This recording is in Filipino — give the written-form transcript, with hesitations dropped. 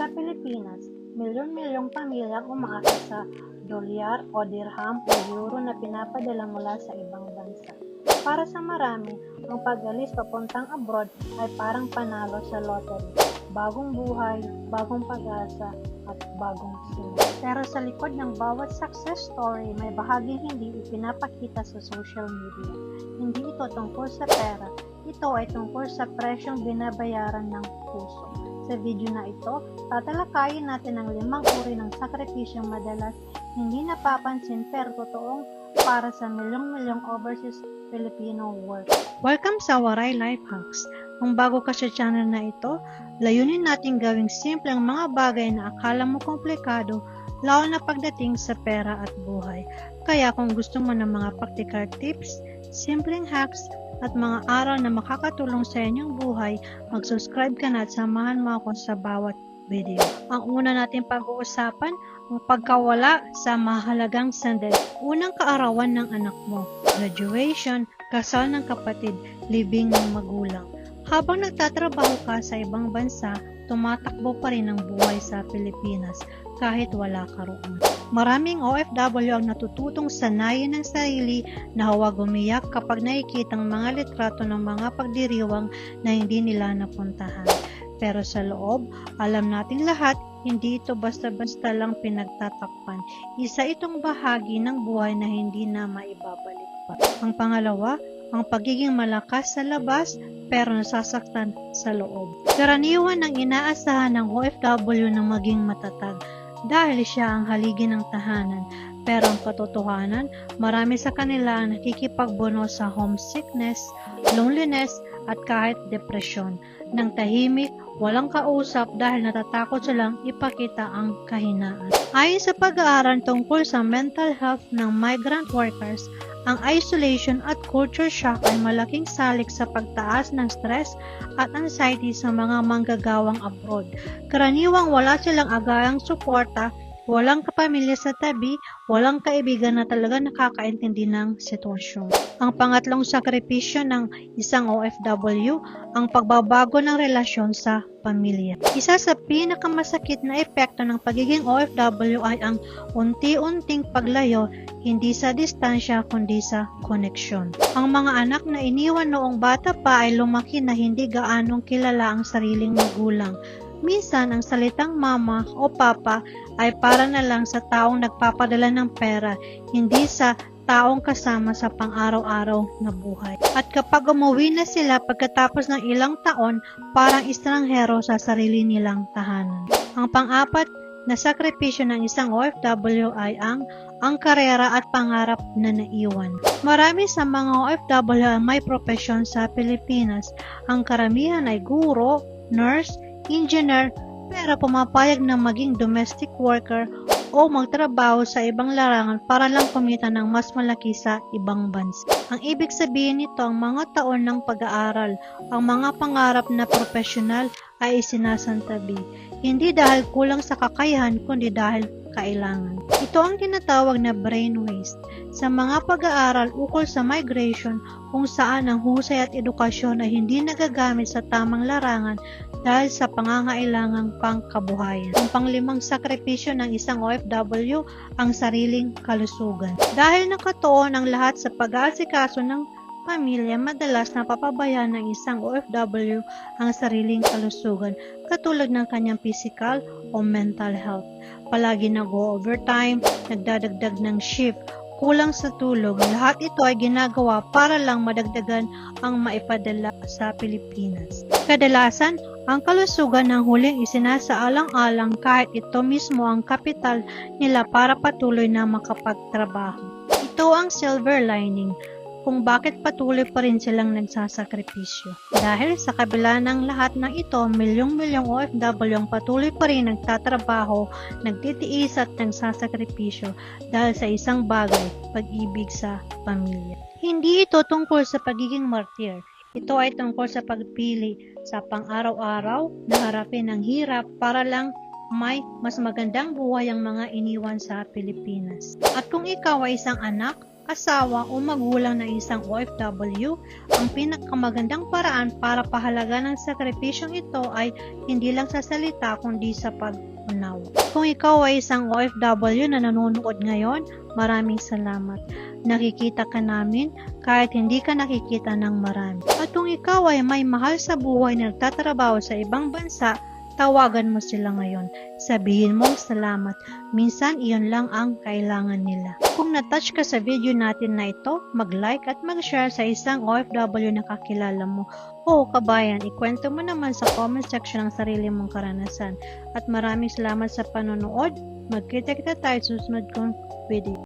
Sa Pilipinas, milyon-milyong pamilya ang umaasa sa dolyar o dirham o euro na pinapadala mula sa ibang bansa. Para sa marami, ang pag-alis papuntang abroad ay parang panalo sa lottery. Bagong buhay, bagong pag-asa, at bagong simula. Pero sa likod ng bawat success story, may bahaging hindi ipinapakita sa social media. Hindi ito tungkol sa pera, ito ay tungkol sa presyong binabayaran ng puso. Sa video na ito, tatalakayin natin ang 5 uri ng sakripisyong madalas hindi napapansin pero totoong para sa milyong-milyong overseas Filipino workers. Welcome sa Waray Life Hacks. Kung bago ka sa channel na ito, layunin natin gawing simple ang mga bagay na akala mo komplikado, lalo na pagdating sa pera at buhay. Kaya kung gusto mo ng mga practical tips, simpleng hacks, at mga araw na makakatulong sa inyong buhay, mag-subscribe ka na at samahan mo ako sa bawat video. Ang una natin pag-uusapan, ang pagkawala sa mahalagang sandali. Unang kaarawan ng anak mo, graduation, kasal ng kapatid, libing ng magulang. Habang nagtatrabaho ka sa ibang bansa, tumatakbo pa rin ang buhay sa Pilipinas kahit wala ka roon. Maraming OFW ang natututong sanayin ng sarili na huwag umiyak kapag nakikitang mga litrato ng mga pagdiriwang na hindi nila napuntahan. Pero sa loob, alam nating lahat, hindi ito basta-basta lang pinagtatakpan. Isa itong bahagi ng buhay na hindi na maibabalik pa. Ang pangalawa, ang pagiging malakas sa labas pero nasasaktan sa loob. Karaniwan ang inaasahan ng OFW na maging matatag dahil siya ang haligi ng tahanan. Pero ang katotohanan, marami sa kanila ang nakikipagbuno sa homesickness, loneliness, at kahit depresyon. Nang tahimik, walang kausap dahil natatakot silang ipakita ang kahinaan. Ayon sa pag-aaral tungkol sa mental health ng migrant workers, ang isolation at culture shock ay malaking salik sa pagtaas ng stress at anxiety sa mga manggagawang abroad. Karaniwang wala silang agayang suporta, walang kapamilya sa tabi, walang kaibigan na talaga nakakaintindi ng sitwasyon. Ang pangatlong sakripisyo ng isang OFW, ang pagbabago ng relasyon sa pamilya. Isa sa pinakamasakit na epekto ng pagiging OFW ay ang unti-unting paglayo, hindi sa distansya kundi sa koneksyon. Ang mga anak na iniwan noong bata pa ay lumaki na hindi gaanong kilala ang sariling magulang. Minsan, ang salitang mama o papa ay para na lang sa taong nagpapadala ng pera, hindi sa taong kasama sa pang-araw-araw na buhay. At kapag umuwi na sila pagkatapos ng ilang taon, parang estranghero sa sarili nilang tahanan. Ang pang-apat na sakripisyo ng isang OFW ay ang karera at pangarap na naiwan. Marami sa mga OFW may propesyon sa Pilipinas. Ang karamihan ay guro, nurse, engineer, pero pumapayag na maging domestic worker o magtrabaho sa ibang larangan para lang kumita ng mas malaki sa ibang bansa. Ang ibig sabihin nito, ang mga taon ng pag-aaral, ang mga pangarap na profesional ay isinasantabi. Hindi dahil kulang sa kakayahan, kundi dahil kailangan. Ito ang tinatawag na brain waste. Sa mga pag-aaral ukol sa migration, kung saan ang husay at edukasyon ay hindi nagagamit sa tamang larangan dahil sa pangangailangang pangkabuhayan. Ang panglimang sakripisyo ng isang OFW, ang sariling kalusugan. Dahil nakatuon ang lahat sa pag-aasikaso ng pamilya, madalas napapabayaan ng isang OFW ang sariling kalusugan, katulad ng kanyang physical o mental health. Palagi nag-overtime, nagdadagdag ng shift, kulang sa tulog. Lahat ito ay ginagawa para lang madagdagan ang maipadala sa Pilipinas. Kadalasan, ang kalusugan ng huling isinasaalang-alang kahit ito mismo ang kapital nila para patuloy na makapagtrabaho. Ito ang silver lining kung bakit patuloy pa rin silang nagsasakripisyo. Dahil sa kabila ng lahat ng ito, milyong-milyong OFW ang patuloy pa rin nagtatrabaho, nagtitiis at nagsasakripisyo dahil sa isang bagay, pag-ibig sa pamilya. Hindi ito tungkol sa pagiging martir. Ito ay tungkol sa pagpili sa pang-araw-araw na harapin ang hirap para lang may mas magandang buhay ang mga iniwan sa Pilipinas. At kung ikaw ay isang anak, asawa o magulang ng isang OFW, ang pinakamagandang paraan para pahalagan ng sakripisyong ito ay hindi lang sa salita kundi sa pag-unawa. Kung ikaw ay isang OFW na nanonood ngayon, maraming salamat. Nakikita ka namin kahit hindi ka nakikita ng marami. At kung ikaw ay may mahal sa buhay na nagtatrabaho sa ibang bansa, tawagan mo sila ngayon. Sabihin mong salamat. Minsan, iyon lang ang kailangan nila. Kung na-touch ka sa video natin na ito, mag-like at mag-share sa isang OFW na kakilala mo. O kabayan, ikwento mo naman sa comment section ang sarili mong karanasan. At maraming salamat sa panonood. Magkita-kita tayo sa susunod kong video.